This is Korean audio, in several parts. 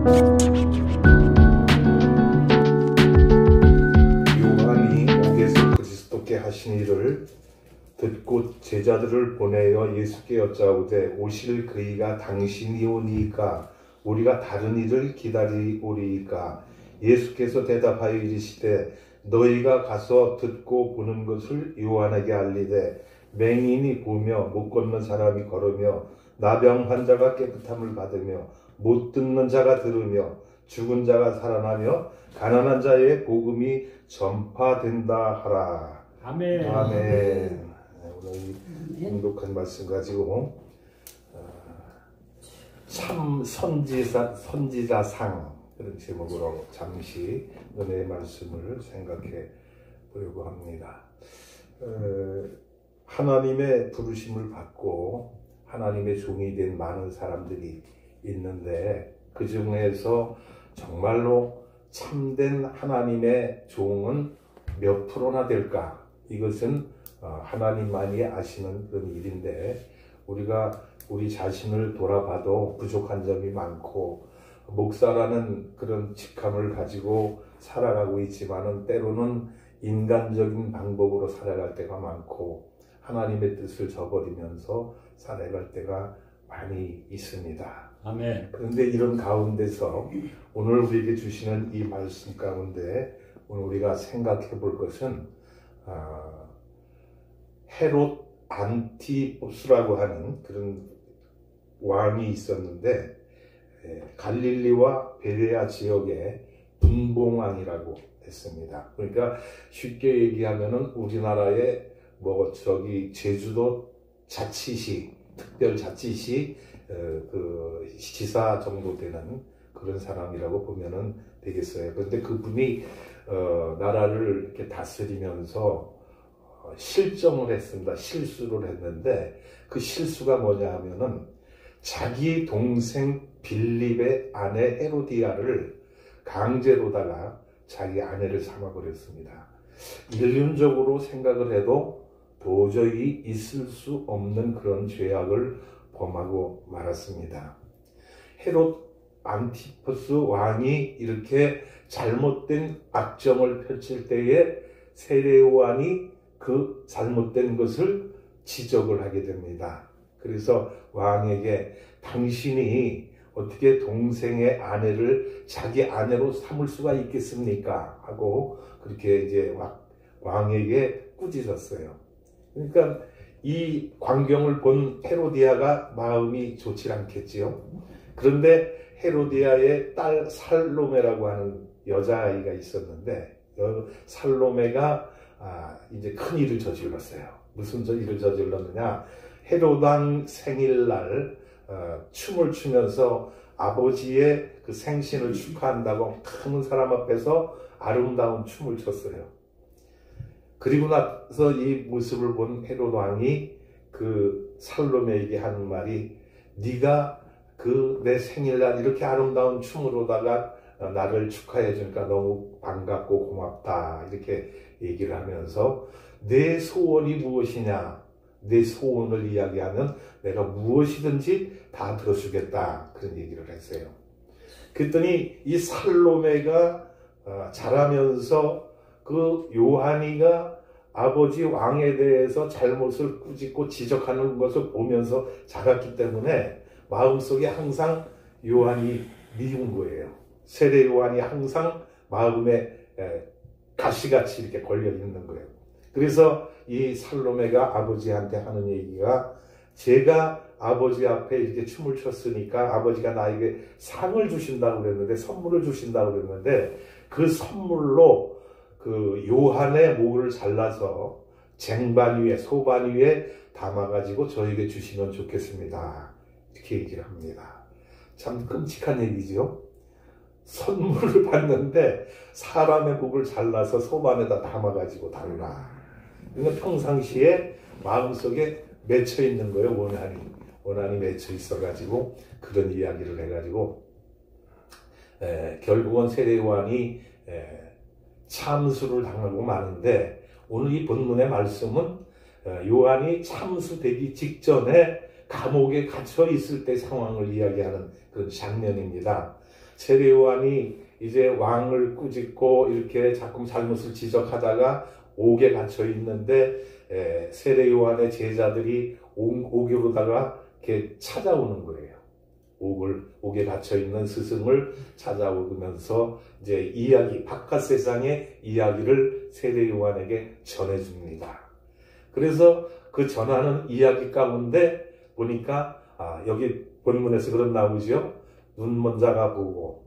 요한이 옥에서 그리스도께 하신 일을 듣고 제자들을 보내어 예수께 여짜오되 오실 그이가 당신이 오니이까 우리가 다른 일을 기다리오리이까. 예수께서 대답하여 이르시되 너희가 가서 듣고 보는 것을 요한에게 알리되 맹인이 보며 못 걷는 사람이 걸으며 나병 환자가 깨끗함을 받으며 못 듣는 자가 들으며 죽은 자가 살아나며 가난한 자의 복음이 전파된다 하라. 아멘. 아멘. 오늘 이 행복한 말씀 가지고 참 선지자상 그런 제목으로 잠시 은혜의 말씀을 생각해 보려고 합니다. 하나님의 부르심을 받고 하나님의 종이 된 많은 사람들이 있는데 그 중에서 정말로 참된 하나님의 종은 몇 프로나 될까? 이것은 하나님만이 아시는 그런 일인데 우리가 우리 자신을 돌아봐도 부족한 점이 많고 목사라는 그런 직함을 가지고 살아가고 있지만은 때로는 인간적인 방법으로 살아갈 때가 많고 하나님의 뜻을 저버리면서 살아갈 때가 많이 있습니다. 아멘. 그런데 이런 가운데서 오늘 우리에게 주시는 이 말씀 가운데 오늘 우리가 생각해 볼 것은 헤롯 안티포스라고 하는 그런 왕이 있었는데 갈릴리와 베레아 지역의 분봉왕이라고 했습니다. 그러니까 쉽게 얘기하면은 우리나라의 제주도 자치시, 특별자치시 그 지사 정도 되는 그런 사람이라고 보면은 되겠어요. 그런데 그분이 나라를 이렇게 다스리면서 실정을 했습니다. 실수를 했는데 그 실수가 뭐냐 하면은 자기 동생 빌립의 아내 헤로디아를 강제로다가 자기 아내를 삼아버렸습니다. 인륜적으로 생각을 해도 도저히 있을 수 없는 그런 죄악을 범하고 말았습니다. 헤롯 안티포스 왕이 이렇게 잘못된 악정을 펼칠 때에 세례요한이 그 잘못된 것을 지적을 하게 됩니다. 그래서 왕에게 당신이 어떻게 동생의 아내를 자기 아내로 삼을 수가 있겠습니까? 하고 그렇게 이제 왕에게 꾸짖었어요. 그러니까 이 광경을 본 헤로디아가 마음이 좋지 않겠지요. 그런데 헤로디아의 딸 살로메라고 하는 여자아이가 있었는데 살로메가 이제 큰 일을 저질렀어요. 무슨 일을 저질렀느냐? 헤롯왕 생일날 춤을 추면서 아버지의 그 생신을 축하한다고 큰 사람 앞에서 아름다운 춤을 췄어요. 그리고 나서 이 모습을 본 헤롯왕이 그 살로메에게 하는 말이 네가 그 내 생일날 이렇게 아름다운 춤으로다가 나를 축하해 주니까 너무 반갑고 고맙다 이렇게 얘기를 하면서 내 소원이 무엇이냐? 내 소원을 이야기하면 내가 무엇이든지 다 들어주겠다 그런 얘기를 했어요. 그랬더니 이 살로메가 자라면서 그 요한이가 아버지 왕에 대해서 잘못을 꾸짖고 지적하는 것을 보면서 자랐기 때문에 마음속에 항상 요한이 미운 거예요. 세례 요한이 항상 마음에 가시같이 이렇게 걸려 있는 거예요. 그래서 이 살로메가 아버지한테 하는 얘기가 제가 아버지 앞에 이렇게 춤을 췄으니까 아버지가 나에게 상을 주신다고 그랬는데 선물을 주신다고 그랬는데 그 선물로 그 요한의 목을 잘라서 쟁반 위에 소반 위에 담아가지고 저에게 주시면 좋겠습니다. 이렇게 얘기를 합니다. 참 끔찍한 얘기죠. 선물을 받는데 사람의 목을 잘라서 소반에다 담아가지고 달라. 그러니까 평상시에 마음속에 맺혀 있는 거예요. 원한이 맺혀 있어가지고 그런 이야기를 해가지고 결국은 세례요한이 참수를 당하고 마는데 오늘 이 본문의 말씀은 요한이 참수되기 직전에 감옥에 갇혀 있을 때 상황을 이야기하는 그런 장면입니다. 세례 요한이 이제 왕을 꾸짖고 이렇게 자꾸 잘못을 지적하다가 옥에 갇혀 있는데 세례 요한의 제자들이 옥으로다가 이렇게 찾아오는 거예요. 옥에 갇혀 있는 스승을 찾아오면서 이제 이야기, 바깥 세상의 이야기를 세례 요한에게 전해줍니다. 그래서 그 전하는 이야기 가운데 보니까 여기 본문에서 그런 나오죠. 눈먼 자가 보고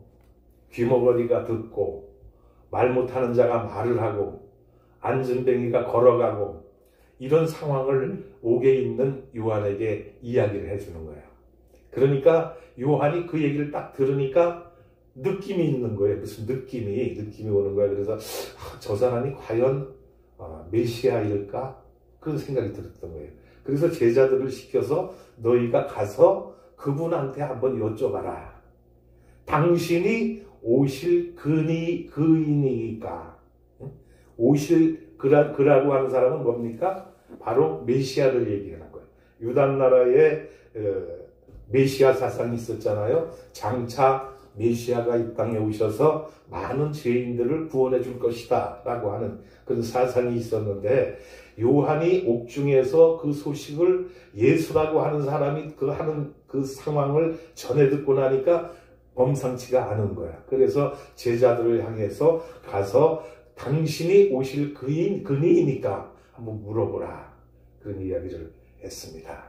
귀머거리가 듣고 말 못하는 자가 말을 하고 안전뱅이가 걸어가고 이런 상황을 옥에 있는 요한에게 이야기를 해주는 거예요. 그러니까 요한이 그 얘기를 딱 들으니까 느낌이 있는 거예요. 무슨 느낌이 오는 거예요. 그래서 저 사람이 과연 메시아일까? 그런 생각이 들었던 거예요. 그래서 제자들을 시켜서 너희가 가서 그분한테 한번 여쭤봐라. 당신이 오실 그인이니까. 오실 그라고 하는 사람은 뭡니까? 바로 메시아를 얘기하는 거예요. 유다 나라에 메시아 사상이 있었잖아요. 장차 메시아가 이 땅에 오셔서 많은 죄인들을 구원해 줄 것이다 라고 하는 그런 사상이 있었는데, 요한이 옥중에서 그 소식을 예수라고 하는 사람이 하는 그 상황을 전해 듣고 나니까 범상치가 않은 거야. 그래서 제자들을 향해서 가서 당신이 오실 그니이니까 한번 물어보라. 그런 이야기를 했습니다.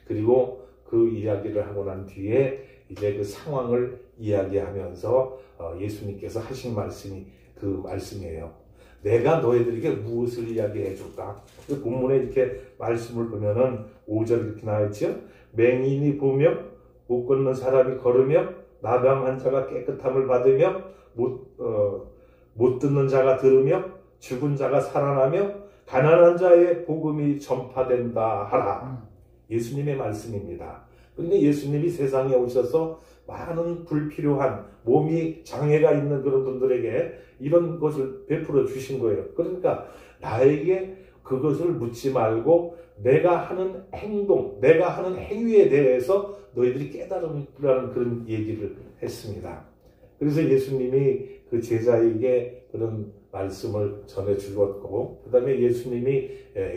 그리고 그 이야기를 하고 난 뒤에 이제 그 상황을 이야기하면서 예수님께서 하신 말씀이 그 말씀이에요. 내가 너희들에게 무엇을 이야기해 줄까? 그 본문에 이렇게 말씀을 보면은 5절 이렇게 나와있죠. 맹인이 보며 못 걷는 사람이 걸으며 나병한 자가 깨끗함을 받으며 못 듣는 자가 들으며 죽은 자가 살아나며 가난한 자의 복음이 전파된다 하라. 예수님의 말씀입니다. 그런데 예수님이 세상에 오셔서 많은 불필요한 몸이 장애가 있는 그런 분들에게 이런 것을 베풀어 주신 거예요. 그러니까 나에게 그것을 묻지 말고 내가 하는 행동, 내가 하는 행위에 대해서 너희들이 깨달으라는 그런 얘기를 했습니다. 그래서 예수님이 그 제자에게 그런 말씀을 전해 주었고, 그 다음에 예수님이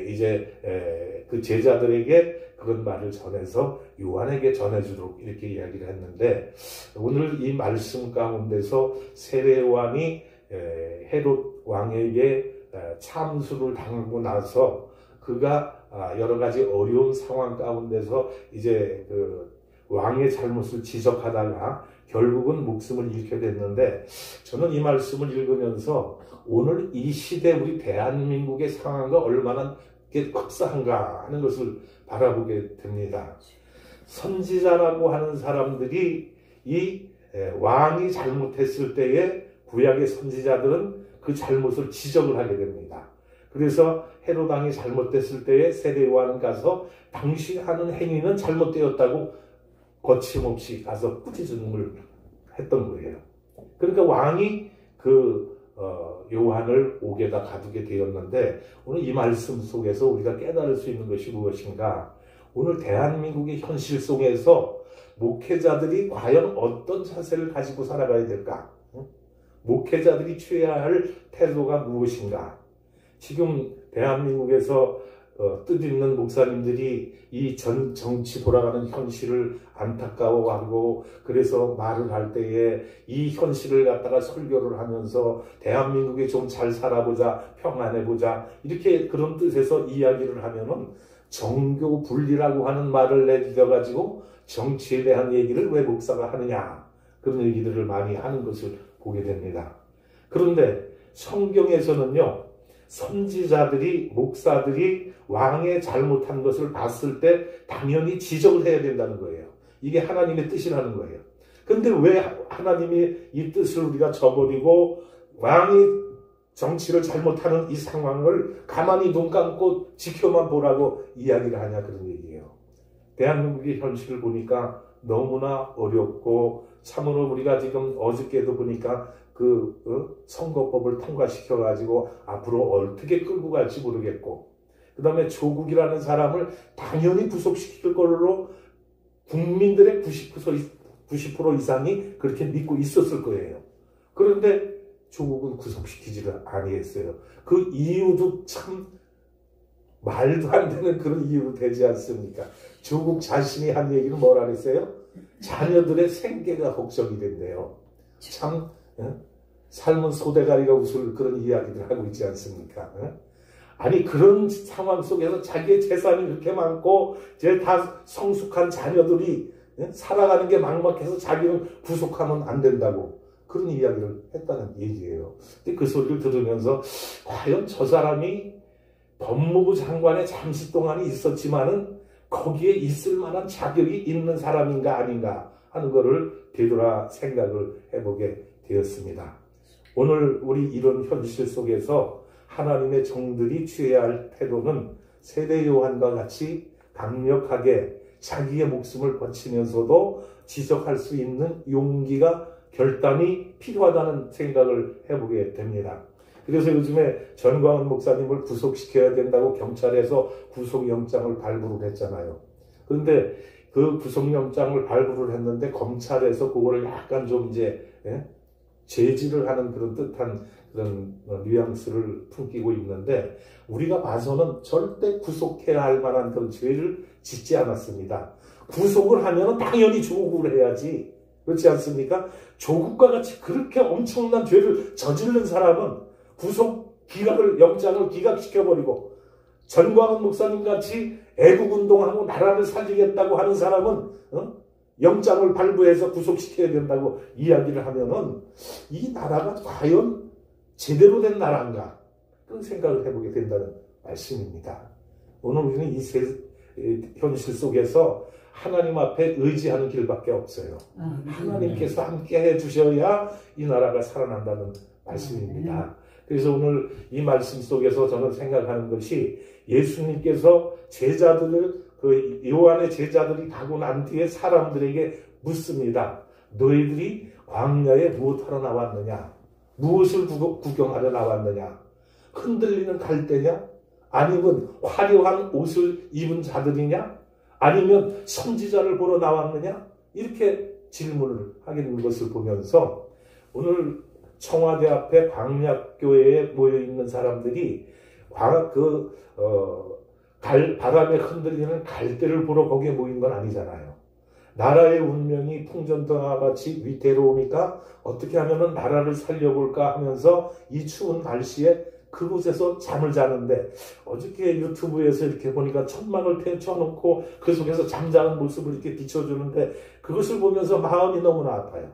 이제 그 제자들에게 그런 말을 전해서 요한에게 전해주도록 이렇게 이야기를 했는데, 오늘 이 말씀 가운데서 세례 요한이 헤롯 왕에게 참수를 당하고 나서 그가 여러 가지 어려운 상황 가운데서 이제 그 왕의 잘못을 지적하다가 결국은 목숨을 잃게 됐는데, 저는 이 말씀을 읽으면서 오늘 이 시대 우리 대한민국의 상황과 얼마나 흡사한가 하는 것을 바라보게 됩니다. 선지자라고 하는 사람들이 이 왕이 잘못했을 때에 구약의 선지자들은 그 잘못을 지적을 하게 됩니다. 그래서 헤롯 왕이 잘못됐을 때에 세례 요한은 가서 당신 하는 행위는 잘못되었다고 거침없이 가서 꾸짖음을 했던 거예요. 그러니까 왕이 그 요한을 옥에다 가두게 되었는데, 오늘 이 말씀 속에서 우리가 깨달을 수 있는 것이 무엇인가? 오늘 대한민국의 현실 속에서 목회자들이 과연 어떤 자세를 가지고 살아가야 될까? 목회자들이 취해야 할 태도가 무엇인가? 지금 대한민국에서 뜻있는 목사님들이 이 정치 돌아가는 현실을 안타까워하고, 그래서 말을 할 때에 이 현실을 갖다가 설교를 하면서 대한민국에 좀 잘 살아보자, 평안해보자, 이렇게 그런 뜻에서 이야기를 하면은 정교 분리라고 하는 말을 내딛어가지고 정치에 대한 얘기를 왜 목사가 하느냐, 그런 얘기들을 많이 하는 것을 보게 됩니다. 그런데 성경에서는요, 선지자들이, 목사들이 왕의 잘못한 것을 봤을 때 당연히 지적을 해야 된다는 거예요. 이게 하나님의 뜻이라는 거예요. 그런데 왜 하나님이 이 뜻을 우리가 저버리고 왕이 정치를 잘못하는 이 상황을 가만히 눈 감고 지켜만 보라고 이야기를 하냐, 그런 얘기예요. 대한민국의 현실을 보니까 너무나 어렵고, 참으로 우리가 지금 어저께도 보니까 선거법을 통과시켜가지고 앞으로 어떻게 끌고 갈지 모르겠고, 그 다음에 조국이라는 사람을 당연히 구속시킬 걸로 국민들의 90% 이상이 그렇게 믿고 있었을 거예요. 그런데 조국은 구속시키지를 아니했어요. 그 이유도 참 말도 안 되는 그런 이유로 되지 않습니까? 조국 자신이 한 얘기는 뭐라 그랬어요? 자녀들의 생계가 걱정이 된대요. 참 삶은 소대가리가 웃을 그런 이야기들 하고 있지 않습니까? 아니 그런 상황 속에서 자기의 재산이 그렇게 많고 이제 다 성숙한 자녀들이 살아가는 게 막막해서 자기는 구속하면 안 된다고 그런 이야기를 했다는 얘기예요. 근데 그 소리를 들으면서 과연 저 사람이 법무부 장관에 잠시 동안이 있었지만은 거기에 있을 만한 자격이 있는 사람인가 아닌가 하는 것을 되돌아 생각을 해보게 되었습니다. 오늘 우리 이런 현실 속에서 하나님의 종들이 취해야 할 태도는 세대 요한과 같이 강력하게 자기의 목숨을 바치면서도 지속할 수 있는 용기가 결단이 필요하다는 생각을 해보게 됩니다. 그래서 요즘에 전광훈 목사님을 구속시켜야 된다고 경찰에서 구속영장을 발부를 했잖아요. 그런데 그 구속영장을 발부를 했는데 검찰에서 그거를 약간 좀 이제 제지를 하는 그런 뜻한 그런 뉘앙스를 풍기고 있는데 우리가 봐서는 절대 구속해야 할 만한 그런 죄를 짓지 않았습니다. 구속을 하면 당연히 조국을 해야지. 그렇지 않습니까? 조국과 같이 그렇게 엄청난 죄를 저지른 사람은 구속 기각을 영장을 기각시켜버리고 전광훈 목사님 같이 애국운동하고 나라를 살리겠다고 하는 사람은 영장을 발부해서 구속시켜야 된다고 이야기를 하면은 이 나라가 과연 제대로 된 나라인가 그런 생각을 해보게 된다는 말씀입니다. 오늘 우리는 이 현실 속에서 하나님 앞에 의지하는 길밖에 없어요. 하나님께서 함께 해주셔야 이 나라가 살아난다는 말씀입니다. 그래서 오늘 이 말씀 속에서 저는 생각하는 것이 예수님께서 제자들을 그 요한의 제자들이 가고 난 뒤에 사람들에게 묻습니다. 너희들이 광야에 무엇하러 나왔느냐? 무엇을 구경하러 나왔느냐? 흔들리는 갈대냐? 아니면 화려한 옷을 입은 자들이냐? 아니면 선지자를 보러 나왔느냐? 이렇게 질문을 하게 된 것을 보면서 오늘 청와대 앞에 광야교회에 모여있는 사람들이 바람에 흔들리는 갈대를 보러 거기에 모인 건 아니잖아요. 나라의 운명이 풍전등화 같이 위태로우니까 어떻게 하면 나라를 살려볼까 하면서 이 추운 날씨에 그곳에서 잠을 자는데 어저께 유튜브에서 이렇게 보니까 천막을 펼쳐놓고 그 속에서 잠자는 모습을 이렇게 비춰주는데 그것을 보면서 마음이 너무나 아파요.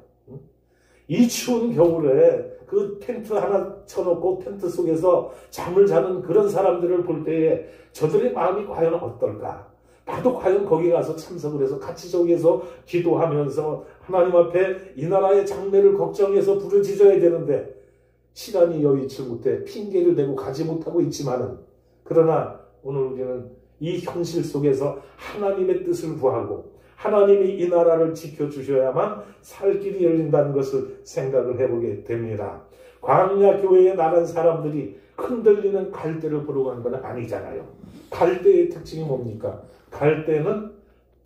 이 추운 겨울에 그 텐트 하나 쳐놓고 텐트 속에서 잠을 자는 그런 사람들을 볼 때에 저들의 마음이 과연 어떨까? 나도 과연 거기 가서 참석을 해서 같이 저기에서 기도하면서 하나님 앞에 이 나라의 장래를 걱정해서 부르짖어야 되는데 시간이 여의치 못해 핑계를 대고 가지 못하고 있지만은 그러나 오늘 우리는 이 현실 속에서 하나님의 뜻을 구하고 하나님이 이 나라를 지켜주셔야만 살 길이 열린다는 것을 생각을 해보게 됩니다. 광야 교회에 나간 사람들이 흔들리는 갈대를 보러 간 건 아니잖아요. 갈대의 특징이 뭡니까? 갈대는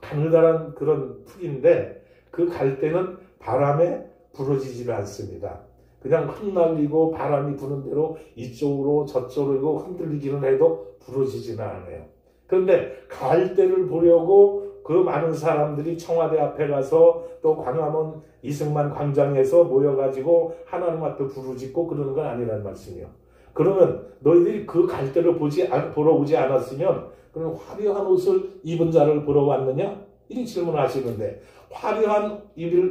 가느다란 그런 풀인데 그 갈대는 바람에 부러지지를 않습니다. 그냥 흩날리고 바람이 부는 대로 이쪽으로 저쪽으로 흔들리기는 해도 부러지지는 않아요. 그런데 갈대를 보려고 그 많은 사람들이 청와대 앞에 가서 또 광화문 이승만 광장에서 모여가지고 하나님 앞에 부르짖고 그러는 건 아니라는 말씀이에요. 그러면 너희들이 그 갈대를 보러 오지 않았으면 그럼 화려한 옷을 입은 자를 보러 왔느냐? 이런 질문을 하시는데 화려한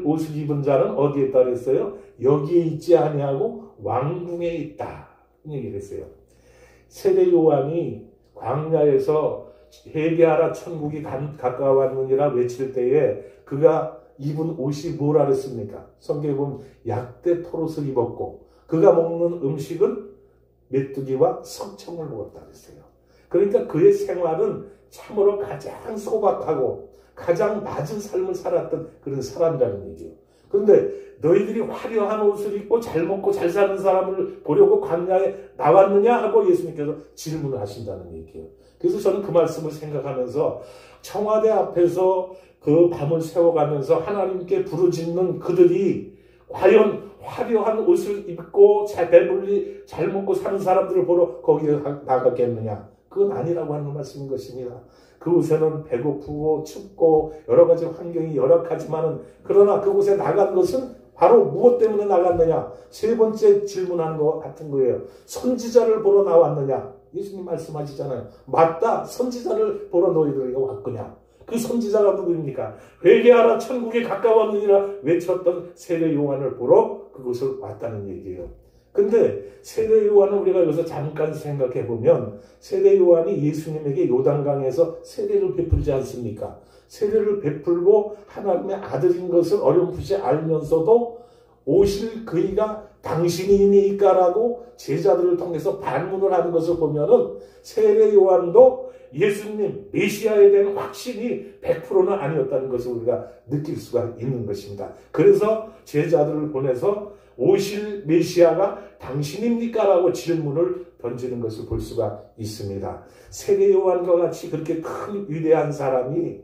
옷을 입은 자는 어디에 있다 그랬어요? 여기에 있지 아니하고 왕궁에 있다. 이 얘기를 했어요. 세례 요한이 광야에서 회개하라 천국이 가까웠느니라 외칠 때에 그가 입은 옷이 뭐라 그랬습니까? 성경에 보면 약대 털옷을 입었고 그가 먹는 음식은 메뚜기와 석청을 먹었다 그랬어요. 그러니까 그의 생활은 참으로 가장 소박하고 가장 낮은 삶을 살았던 그런 사람이라는 얘기예요. 그런데 너희들이 화려한 옷을 입고 잘 먹고 잘 사는 사람을 보려고 광야에 나왔느냐 하고 예수님께서 질문을 하신다는 얘기예요. 그래서 저는 그 말씀을 생각하면서 청와대 앞에서 그 밤을 새워가면서 하나님께 부르짖는 그들이 과연 화려한 옷을 입고 배불리 잘 먹고 사는 사람들을 보러 거기에 나갔겠느냐? 그건 아니라고 하는 말씀인 것입니다. 그곳에는 배고프고 춥고 여러 가지 환경이 열악하지만은, 그러나 그곳에 나간 것은 바로 무엇 때문에 나갔느냐? 세 번째 질문하는 것 같은 거예요. 선지자를 보러 나왔느냐? 예수님 말씀하시잖아요. 맞다. 선지자를 보러 너희들이 왔거냐? 그 선지자가 누구입니까? 회개하라 천국에 가까웠느니라 외쳤던 세례 요한을 보러 그곳을 왔다는 얘기예요. 근데 세례 요한을 우리가 여기서 잠깐 생각해 보면, 세례 요한이 예수님에게 요단강에서 세례를 베풀지 않습니까? 세례를 베풀고 하나님의 아들인 것을 어렴풋이 알면서도 오실 그이가 당신이니까라고 제자들을 통해서 반문을 하는 것을 보면은, 세례 요한도 예수님 메시아에 대한 확신이 100%는 아니었다는 것을 우리가 느낄 수가 있는 것입니다. 그래서 제자들을 보내서 오실 메시아가 당신입니까? 라고 질문을 던지는 것을 볼 수가 있습니다. 세례 요한과 같이 그렇게 큰 위대한 사람이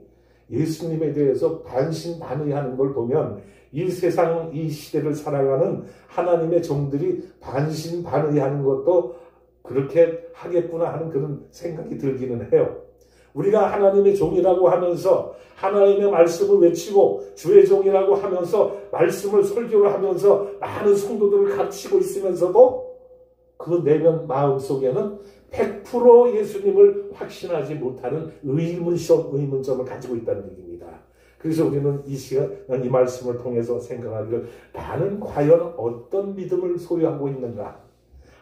예수님에 대해서 반신반의하는 걸 보면, 이 세상 이 시대를 살아가는 하나님의 종들이 반신반의하는 것도 그렇게 하겠구나 하는 그런 생각이 들기는 해요. 우리가 하나님의 종이라고 하면서 하나님의 말씀을 외치고 주의 종이라고 하면서 말씀을 설교를 하면서 많은 성도들을 가르치고 있으면서도 그 내면 마음속에는 100% 예수님을 확신하지 못하는 의문점을 가지고 있다는 얘기입니다. 그래서 우리는 이 시간 이 말씀을 통해서 생각하기를, 나는 과연 어떤 믿음을 소유하고 있는가?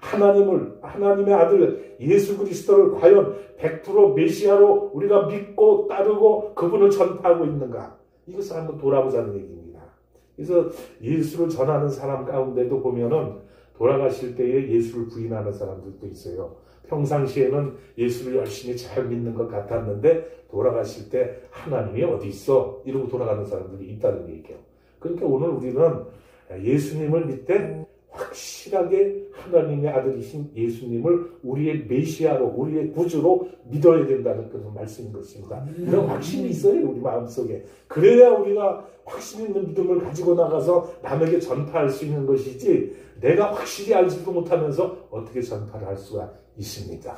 하나님의 아들 예수 그리스도를 과연 100% 메시아로 우리가 믿고 따르고 그분을 전파하고 있는가? 이것을 한번 돌아보자는 얘기입니다. 그래서 예수를 전하는 사람 가운데도 보면은 돌아가실 때에 예수를 부인하는 사람들도 있어요. 평상시에는 예수를 열심히 잘 믿는 것 같았는데 돌아가실 때 하나님이 어디 있어? 이러고 돌아가는 사람들이 있다는 얘기예요. 그러니까 오늘 우리는 예수님을 믿되 확실하게 하나님의 아들이신 예수님을 우리의 메시아로, 우리의 구주로 믿어야 된다는 그런 말씀인 것입니다. 이런 확신이 있어요, 우리 마음속에. 그래야 우리가 확신 있는 믿음을 가지고 나가서 남에게 전파할 수 있는 것이지, 내가 확실히 알지도 못하면서 어떻게 전파를 할 수가 있습니다.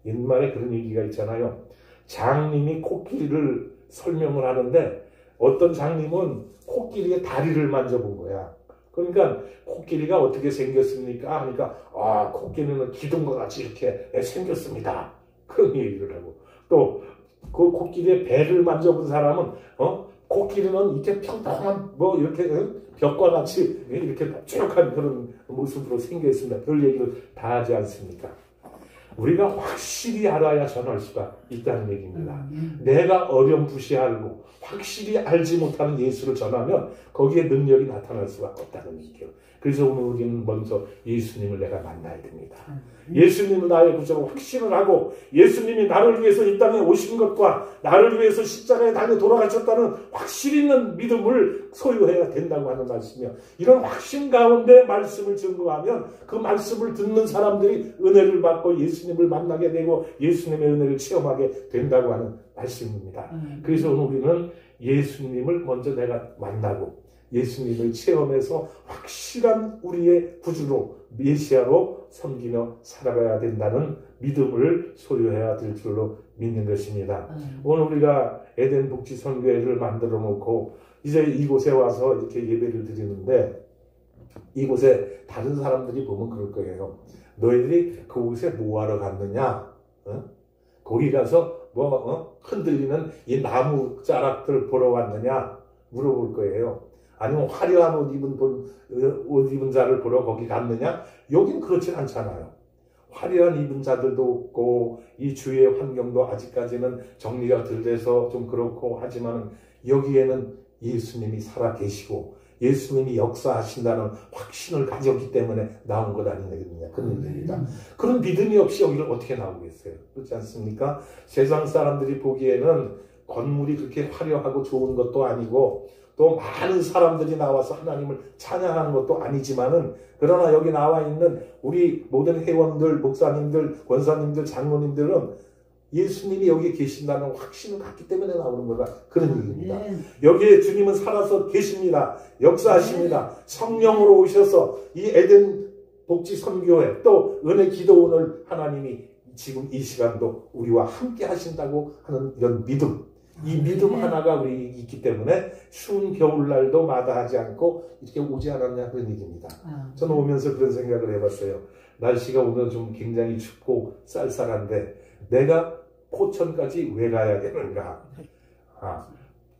옛말에 그런 얘기가 있잖아요. 장님이 코끼리를 설명을 하는데 어떤 장님은 코끼리의 다리를 만져본 거야. 그러니까 코끼리가 어떻게 생겼습니까? 하니까 코끼리는 기둥과 같이 이렇게 생겼습니다. 그런 얘기를 하고, 또 그 코끼리의 배를 만져본 사람은 코끼리는 이렇게 평평한 이렇게 벽과 같이 이렇게 뾰족한 그런 모습으로 생겼습니다. 별 얘기를 다 하지 않습니까? 우리가 확실히 알아야 전할 수가 있다는 얘기입니다. 내가 어렴풋이 알고 확실히 알지 못하는 예수를 전하면 거기에 능력이 나타날 수가 없다는 얘기예요. 그래서 오늘 우리는 먼저 예수님을 내가 만나야 됩니다. 예수님은 나의 구주로 확신을 하고, 예수님이 나를 위해서 이 땅에 오신 것과 나를 위해서 십자가에 달려 돌아가셨다는 확실 있는 믿음을 소유해야 된다고 하는 말씀이요. 이런 확신 가운데 말씀을 증거하면 그 말씀을 듣는 사람들이 은혜를 받고 예수님을 만나게 되고 예수님의 은혜를 체험하게 된다고 하는 말씀입니다. 그래서 오늘 우리는 예수님을 먼저 내가 만나고 예수님을 체험해서 확실한 우리의 구주로, 메시아로 섬기며 살아가야 된다는 믿음을 소유해야 될 줄로 믿는 것입니다. 오늘 우리가 에덴 복지 선교회를 만들어 놓고 이제 이곳에 와서 이렇게 예배를 드리는데, 이곳에 다른 사람들이 보면 그럴 거예요. 너희들이 그곳에 뭐하러 갔느냐? 거기 가서 흔들리는 이 나무 자락들 보러 왔느냐? 물어볼 거예요. 아니면 화려한 옷 입은 자를 보러 거기 갔느냐? 여긴 그렇진 않잖아요. 화려한 입은 자들도 없고 이 주위의 환경도 아직까지는 정리가 덜 돼서 좀 그렇고 하지만 여기에는 예수님이 살아계시고 예수님이 역사하신다는 확신을 가졌기 때문에 나온 것 아니겠느냐, 그런 얘기입니다. 그런 믿음이 없이 여기를 어떻게 나오겠어요? 그렇지 않습니까? 세상 사람들이 보기에는 건물이 그렇게 화려하고 좋은 것도 아니고 또 많은 사람들이 나와서 하나님을 찬양하는 것도 아니지만은, 그러나 여기 나와 있는 우리 모든 회원들, 목사님들, 권사님들, 장로님들은 예수님이 여기 계신다는 확신을 갖기 때문에 나오는 거다. 그런 얘기입니다. 여기에 주님은 살아서 계십니다. 역사하십니다. 성령으로 오셔서 이 에덴 복지 선교회 또 은혜 기도원을 하나님이 지금 이 시간도 우리와 함께 하신다고 하는 이런 믿음, 이 믿음 하나가 우리 있기 때문에 추운 겨울날도 마다하지 않고 이렇게 오지 않았냐 그런 얘기입니다. 저는 오면서 그런 생각을 해봤어요. 날씨가 오늘 좀 굉장히 춥고 쌀쌀한데 내가 포천까지 왜 가야 되는가?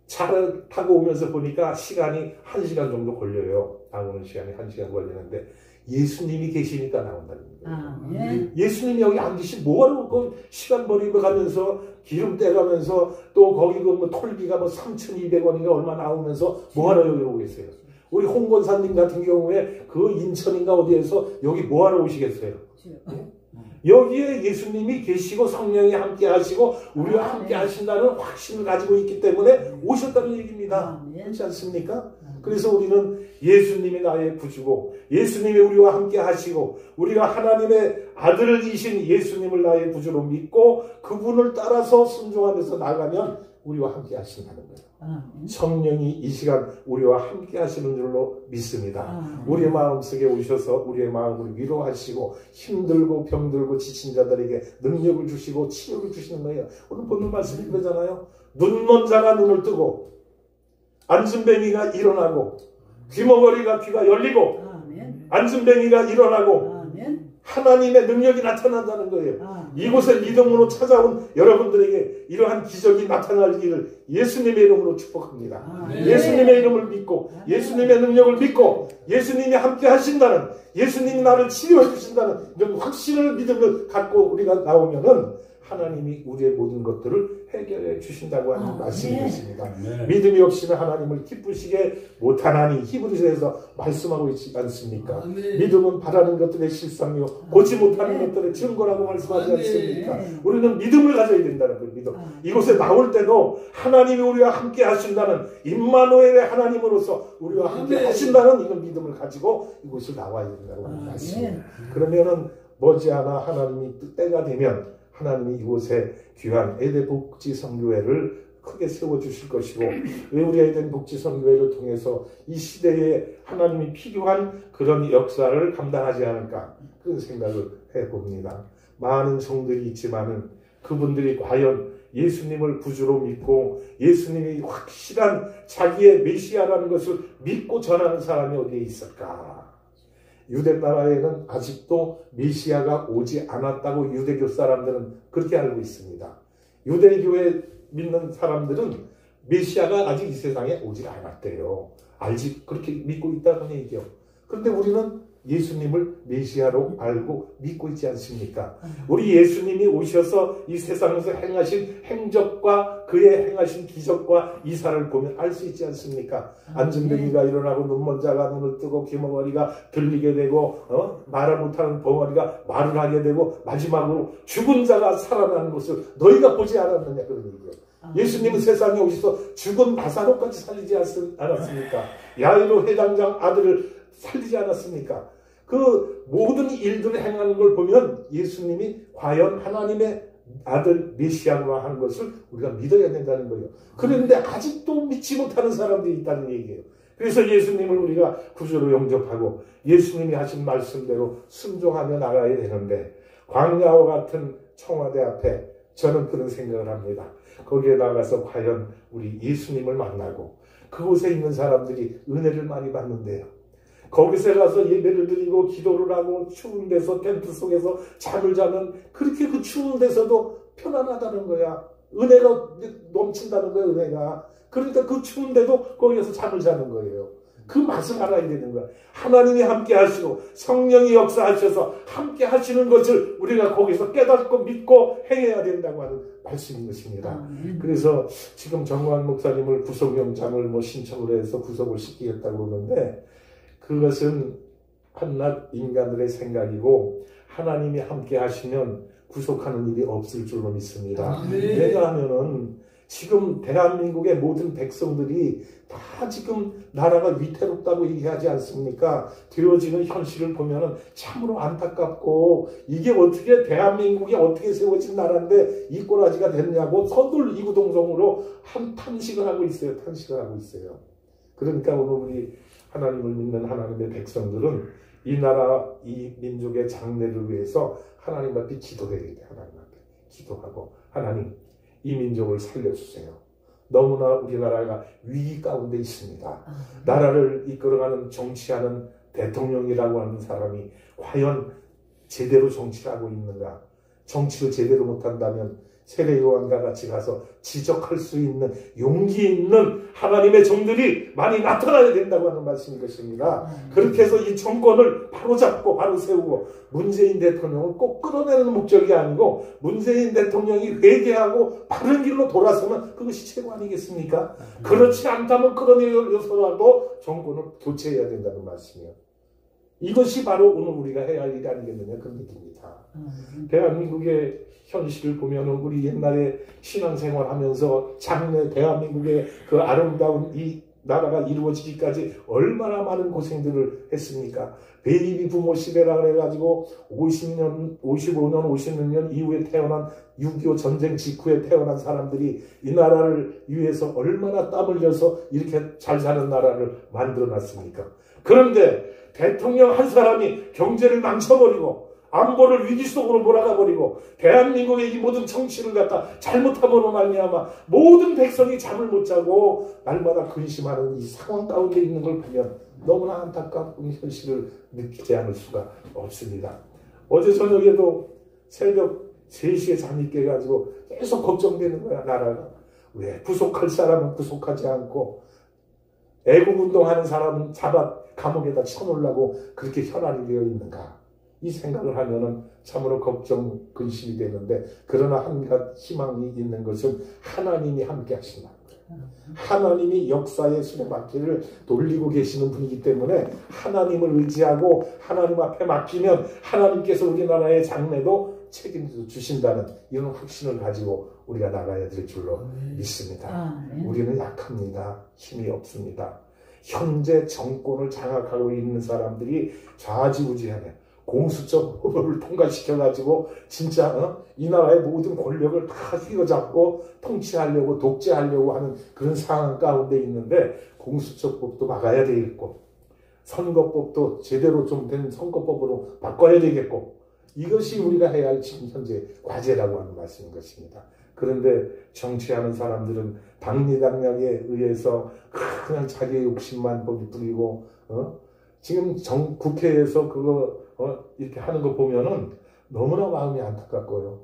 차를 타고 오면서 보니까 시간이 1시간 정도 걸려요. 나오는 시간이 1시간 걸리는데 예수님이 계시니까 나온다는 거예요. 예수님이 여기 안 계시 뭐하러 그 시간 버리고 가면서 기름 떼가면서 또 거기 그 톨비가 3,200원인가 얼마 나오면서 뭐하러 여기로 오겠어요? 우리 홍 권사님 같은 경우에 그 인천인가 어디에서 여기 뭐하러 오시겠어요? 여기에 예수님이 계시고 성령이 함께 하시고 우리와 함께 하신다는 확신을 가지고 있기 때문에 오셨다는 얘기입니다. 그렇지 않습니까? 그래서 우리는 예수님이 나의 구주고 예수님이 우리와 함께 하시고 우리가 하나님의 아들이신 예수님을 나의 구주로 믿고 그분을 따라서 순종하면서 나가면 우리와 함께 하신다는 거예요. 성령이 이 시간 우리와 함께 하시는 줄로 믿습니다. 우리의 마음속에 오셔서 우리의 마음을 위로하시고 힘들고 병들고 지친 자들에게 능력을 주시고 치유를 주시는 거예요. 오늘 보는 말씀이 그러잖아요. 눈먼 자가 눈을 뜨고 안진뱅이가 일어나고 귀머거리가 귀가 열리고 안진뱅이가 일어나고 하나님의 능력이 나타난다는 거예요. 이곳에 믿음으로 찾아온 여러분들에게 이러한 기적이 나타나기를 예수님의 이름으로 축복합니다. 예수님의 이름을 믿고 예수님의 능력을 믿고 예수님이 함께 하신다는 예수님이 나를 치료해 주신다는 이런 확신을 믿음을 갖고 우리가 나오면은 하나님이 우리의 모든 것들을 해결해 주신다고 하는 말씀이 있습니다. 믿음이 없이는 하나님을 기쁘시게 못하나니 히브리서에서 말씀하고 있지 않습니까? 믿음은 바라는 것들의 실상이요 보지 못하는 것들의 증거라고 말씀하지 않습니까? 우리는 믿음을 가져야 된다는 거예요. 믿음. 이곳에 나올 때도 하나님이 우리와 함께 하신다는 임마누엘의 하나님으로서 우리와 함께 하신다는 이런 믿음을 가지고 이곳에 나와야 된다고 하는 말씀입니다. 그러면은 머지않아 하나님이 때가 되면 하나님이 이곳에 귀한 에덴 복지 선교회를 크게 세워주실 것이고 우리 에덴 복지 선교회를 통해서 이 시대에 하나님이 필요한 그런 역사를 감당하지 않을까 그런 생각을 해봅니다. 많은 종들이 있지만은 그분들이 과연 예수님을 구주로 믿고 예수님이 확실한 자기의 메시아라는 것을 믿고 전하는 사람이 어디에 있을까? 유대 나라에는 아직도 메시아가 오지 않았다고 유대교 사람들은 그렇게 알고 있습니다. 유대교에 믿는 사람들은 메시아가 아직 이 세상에 오지 않았대요. 알지 그렇게 믿고 있다는 얘기요. 그런데 우리는 예수님을 메시아로 알고 믿고 있지 않습니까? 우리 예수님이 오셔서 이 세상에서 행하신 행적과 그의 행하신 기적과 이사를 보면 알 수 있지 않습니까? 안진뱅이가 일어나고 눈먼 자가 눈을 뜨고 귀머거리가 들리게 되고 말을 못하는 벙어리가 말을 하게 되고 마지막으로 죽은 자가 살아나는 것을 너희가 보지 않았느냐 그런 얘기예요. 예수님은 세상에 오셔서 죽은 나사로까지 살리지 않았습니까? 야이로 회당장 아들을 살리지 않았습니까? 그 모든 일들을 행하는 걸 보면 예수님이 과연 하나님의 아들 메시아로 하는 것을 우리가 믿어야 된다는 거예요. 그런데 아직도 믿지 못하는 사람들이 있다는 얘기예요. 그래서 예수님을 우리가 구주로 영접하고 예수님이 하신 말씀대로 순종하며 나가야 되는데 광야와 같은 청와대 앞에 저는 그런 생각을 합니다. 거기에 나가서 과연 우리 예수님을 만나고 그곳에 있는 사람들이 은혜를 많이 받는데요. 거기서 가서 예배를 드리고 기도를 하고 추운 데서 텐트 속에서 잠을 자면 그렇게 그 추운 데서도 편안하다는 거야. 은혜가 넘친다는 거야. 은혜가. 그러니까 그 추운 데도 거기서 잠을 자는 거예요. 그 맛을 알아야 되는 거야. 하나님이 함께 하시고 성령이 역사하셔서 함께 하시는 것을 우리가 거기서 깨닫고 믿고 행해야 된다고 하는 말씀인 것입니다. 그래서 지금 정광 목사님을 구속영장을 신청을 해서 구속을 시키겠다고 그러는데 그것은 한낱 인간들의 생각이고 하나님이 함께 하시면 구속하는 일이 없을 줄로 믿습니다. 왜냐하면은 지금 대한민국의 모든 백성들이 다 지금 나라가 위태롭다고 얘기하지 않습니까? 되어지는 현실을 보면은 참으로 안타깝고, 이게 어떻게 대한민국이 어떻게 세워진 나라인데 이 꼬라지가 됐냐고 서둘 이구동성으로 탄식을 하고 있어요. 탄식을 하고 있어요. 그러니까 오늘 우리 하나님을 믿는 하나님의 백성들은 이 나라, 이 민족의 장래를 위해서 하나님 앞에 기도해야 돼. 하나님 앞에 기도하고, 하나님 이 민족을 살려주세요. 너무나 우리나라가 위기 가운데 있습니다. 나라를 이끌어가는 정치하는 대통령이라고 하는 사람이 과연 제대로 정치를 하고 있는가? 정치를 제대로 못한다면 세례요한과 같이 가서 지적할 수 있는 용기 있는 하나님의 종들이 많이 나타나야 된다고 하는 말씀인 것입니다. 그렇게 해서 이 정권을 바로잡고 바로 세우고, 문재인 대통령을 꼭 끌어내는 목적이 아니고 문재인 대통령이 회개하고 바른 길로 돌아서면 그것이 최고 아니겠습니까? 그렇지 않다면 끌어내서라도 정권을 교체해야 된다는 말씀이에요. 이것이 바로 오늘 우리가 해야 할 일이 아니겠느냐, 그런 얘기입니다. 대한민국의 현실을 보면 우리 옛날에 신앙생활 하면서 장래 대한민국의 그 아름다운 이 나라가 이루어지기까지 얼마나 많은 고생들을 했습니까? 베이비 부모 시대라 그래가지고 50년, 55년, 56년 이후에 태어난 6.25 전쟁 직후에 태어난 사람들이 이 나라를 위해서 얼마나 땀 흘려서 이렇게 잘 사는 나라를 만들어 놨습니까? 그런데 대통령 한 사람이 경제를 망쳐버리고 안보를 위기 속으로 몰아가버리고 대한민국의 이 모든 정치를 갖다 잘못함으로 말미암아 모든 백성이 잠을 못 자고 날마다 근심하는 이 상황 가운데 있는 걸 보면 너무나 안타까운 현실을 느끼지 않을 수가 없습니다. 어제 저녁에도 새벽 3시에 잠이 깨가지고 계속 걱정되는 거야. 나라가 왜 구속할 사람은 구속하지 않고 애국운동하는 사람은 잡아 감옥에다 쳐놓으려고 그렇게 현안이 되어 있는가, 이 생각을 하면은 참으로 걱정, 근심이 되는데, 그러나 한 가지 희망이 있는 것은 하나님이 함께 하신다는 거예요. 하나님이 역사의 수레바퀴를 돌리고 계시는 분이기 때문에 하나님을 의지하고 하나님 앞에 맡기면 하나님께서 우리나라의 장래도 책임져 주신다는 이런 확신을 가지고 우리가 나가야 될 줄로 믿습니다. 우리는 약합니다. 힘이 없습니다. 현재 정권을 장악하고 있는 사람들이 좌지우지하네. 공수처 법을 통과시켜가지고 진짜 이 나라의 모든 권력을 다 휘어잡고 통치하려고 독재하려고 하는 그런 상황 가운데 있는데, 공수처법도 막아야 되겠고 선거법도 제대로 좀 된 선거법으로 바꿔야 되겠고, 이것이 우리가 해야 할 지금 현재 과제라고 하는 말씀인 것입니다. 그런데 정치하는 사람들은 당리당략에 의해서 그냥 자기의 욕심만 부리고 지금 국회에서 그거 이렇게 하는 거 보면은 너무나 마음이 안타깝고요.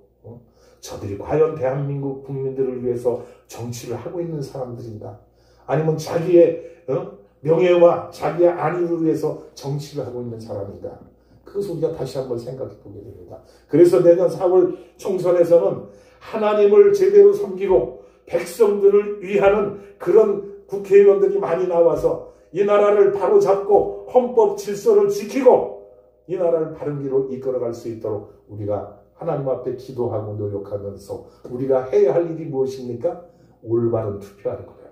저들이 과연 대한민국 국민들을 위해서 정치를 하고 있는 사람들인가? 아니면 자기의 명예와 자기의 안위를 위해서 정치를 하고 있는 사람인가? 그것을 우리가 다시 한번 생각해 보게 됩니다. 그래서 내년 4월 총선에서는 하나님을 제대로 섬기고 백성들을 위하는 그런 국회의원들이 많이 나와서 이 나라를 바로잡고 헌법 질서를 지키고 이 나라를 바른 길로 이끌어갈 수 있도록 우리가 하나님 앞에 기도하고 노력하면서 우리가 해야 할 일이 무엇입니까? 올바른 투표하는 거예요.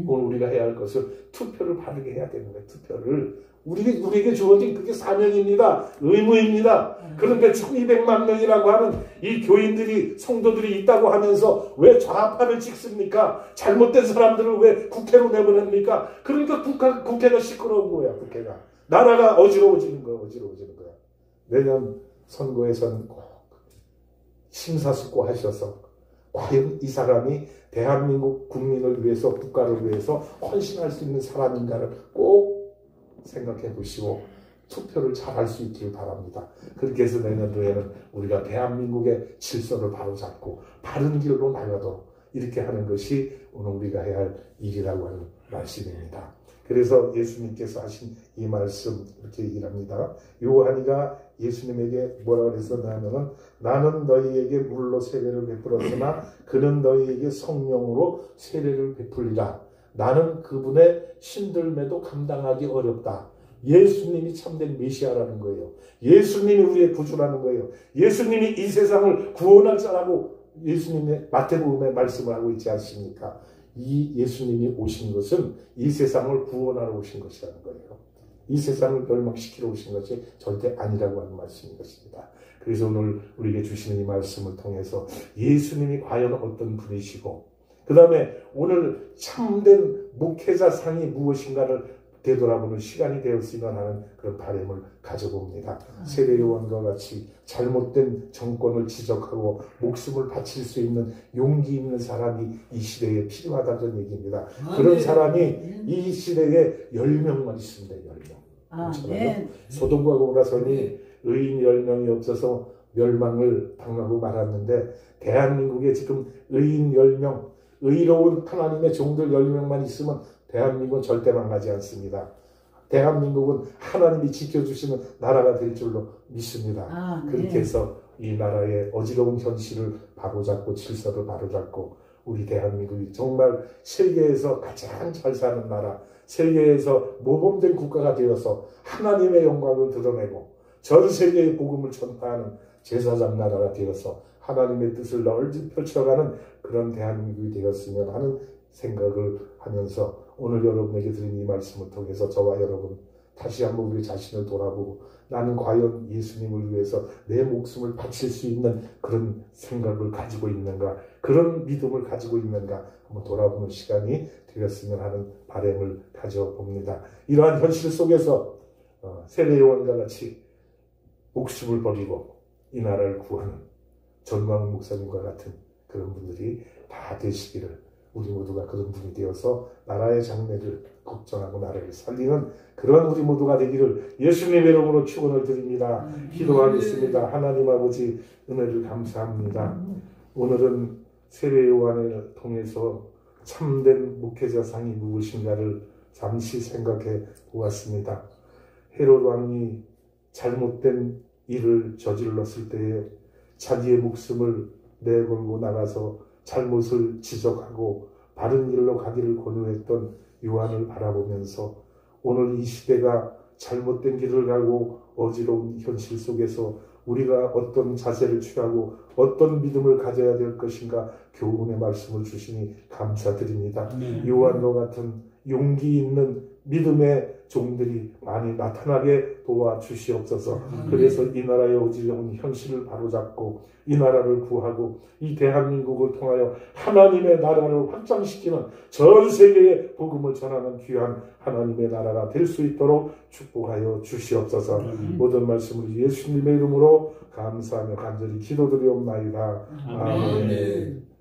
오늘 우리가 해야 할 것은 투표를 바르게 해야 되는 거예요. 투표를 우리에게 주어진 그게 사명입니다. 의무입니다. 그런데 1200만 명이라고 하는 이 교인들이, 성도들이 있다고 하면서 왜 좌파를 찍습니까? 잘못된 사람들을 왜 국회로 내보냅니까? 그러니까 국회가 시끄러운 거야. 국회가. 나라가 어지러워지는 거야. 어지러워지는 거야. 내년 선거에서는 꼭 심사숙고하셔서 과연 이 사람이 대한민국 국민을 위해서, 국가를 위해서 헌신할 수 있는 사람인가를 꼭 생각해 보시고 투표를 잘할 수 있길 바랍니다. 그렇게 해서 내년도에는 우리가 대한민국의 질서를 바로잡고 바른 길로 나가도록 이렇게 하는 것이 오늘 우리가 해야 할 일이라고 하는 말씀입니다. 그래서 예수님께서 하신 이 말씀 이렇게 얘기를 합니다. 요한이가 예수님에게 뭐라고 그랬었냐면은 나는 너희에게 물로 세례를 베풀었으나 그는 너희에게 성령으로 세례를 베풀리라. 나는 그분의 신들매도 감당하기 어렵다. 예수님이 참된 메시아라는 거예요. 예수님이 우리의 구주라는 거예요. 예수님이 이 세상을 구원할 자라고 예수님의 마태복음에 말씀을 하고 있지 않습니까? 이 예수님이 오신 것은 이 세상을 구원하러 오신 것이라는 거예요. 이 세상을 멸망시키러 오신 것이 절대 아니라고 하는 말씀인 것입니다. 그래서 오늘 우리에게 주시는 이 말씀을 통해서 예수님이 과연 어떤 분이시고, 그 다음에 오늘 참된 목회자상이 무엇인가를 되돌아보는 시간이 되었으면 하는 그런 바람을 가져봅니다. 세례요한과 같이 잘못된 정권을 지적하고 목숨을 바칠 수 있는 용기 있는 사람이 이 시대에 필요하다는 얘기입니다. 그런 사람이 이 시대에 10명만 있습니다. 10명. 네. 소돔과 고모라 성이 의인 10명이 없어서 멸망을 당하고 말았는데, 대한민국에 지금 의인 10명, 의로운 하나님의 종들 10명만 있으면 대한민국은 절대 망하지 않습니다. 대한민국은 하나님이 지켜주시는 나라가 될 줄로 믿습니다. 그렇게 해서 이 나라의 어지러운 현실을 바로잡고 질서를 바로잡고 우리 대한민국이 정말 세계에서 가장 잘 사는 나라, 세계에서 모범된 국가가 되어서 하나님의 영광을 드러내고 전 세계의 복음을 전파하는 제사장 나라가 되어서 하나님의 뜻을 널리 펼쳐가는 그런 대한민국이 되었으면 하는 생각을 하면서 오늘 여러분에게 드린 이 말씀을 통해서 저와 여러분 다시 한번 우리 자신을 돌아보고, 나는 과연 예수님을 위해서 내 목숨을 바칠 수 있는 그런 생각을 가지고 있는가, 그런 믿음을 가지고 있는가 한번 돌아보는 시간이 되었으면 하는 바람을 가져봅니다. 이러한 현실 속에서 세례요한과 같이 목숨을 버리고 이 나라를 구하는 전광훈 목사님과 같은 그런 분들이 다 되시기를, 우리 모두가 그런 분이 되어서 나라의 장래를 걱정하고 나라를 살리는 그런 우리 모두가 되기를 예수님의 이름으로 축원을 드립니다. 기도하겠습니다. 하나님 아버지, 은혜를 감사합니다. 오늘은 세례요한을 통해서 참된 목회자상이 무엇인가를 잠시 생각해 보았습니다. 헤롯 왕이 잘못된 일을 저질렀을 때에 자기의 목숨을 내걸고 나가서 잘못을 지적하고 바른 길로 가기를 권유했던 요한을 바라보면서 오늘 이 시대가 잘못된 길을 가고 어지러운 현실 속에서 우리가 어떤 자세를 취하고 어떤 믿음을 가져야 될 것인가 교훈의 말씀을 주시니 감사드립니다. 요한과 같은 용기 있는 믿음의 종들이 많이 나타나게 도와주시옵소서. 그래서 이 나라의 어지러운 현실을 바로잡고 이 나라를 구하고 이 대한민국을 통하여 하나님의 나라를 확장시키는 전 세계에 복음을 전하는 귀한 하나님의 나라가 될 수 있도록 축복하여 주시옵소서. 모든 말씀을 예수님의 이름으로 감사하며 간절히 기도드리옵나이다. 아멘.